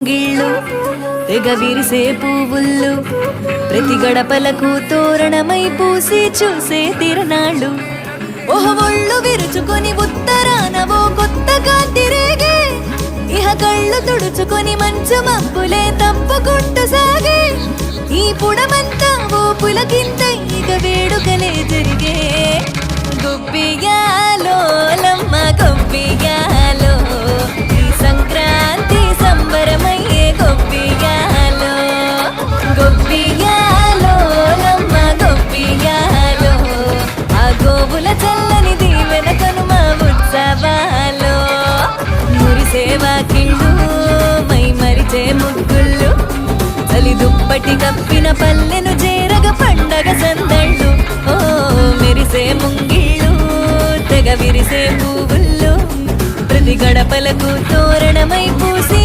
ముంగిళ్ళు తెగ విరిసే పువ్వుళ్ళు ప్రతి గడపలకు తోరణమై పూసి చూసే తిరణాళ్ళు ఒళ్ళు విరుచుకొని ఉత్తరాన ఓ కొత్తగా తిరిగే ఇహ కళ్ళు తుడుచుకొని మంచు మబ్బులే తప్పుకుంటూ సాగే ఈ పుడమంతా ఓ పులకింత ఇక వేడుకలే జరిగే గొబ్బియాలో లమ్మ గొబ్బియాలో ఈ సంక్రాంతి సంబరమయ్యే గొబ్బియాలో గొబ్బియాలో లమ్మ గొబ్బియాలో ఆ గోవుల చల్లని దీవెన కనుమ ఉత్సవాలో మురిసే వాకిళ్ళు మై మరిచే ముగ్గుళ్ళు చలి దుప్పటి కప్పిన పల్లెను చేరగ పండగ సందళ్ళు ఓ మెరిసే ముంగిళ్ళు తెగ విరిసే పువ్వుళ్ళు ప్రతి గడపలకు తోరణమై పూసి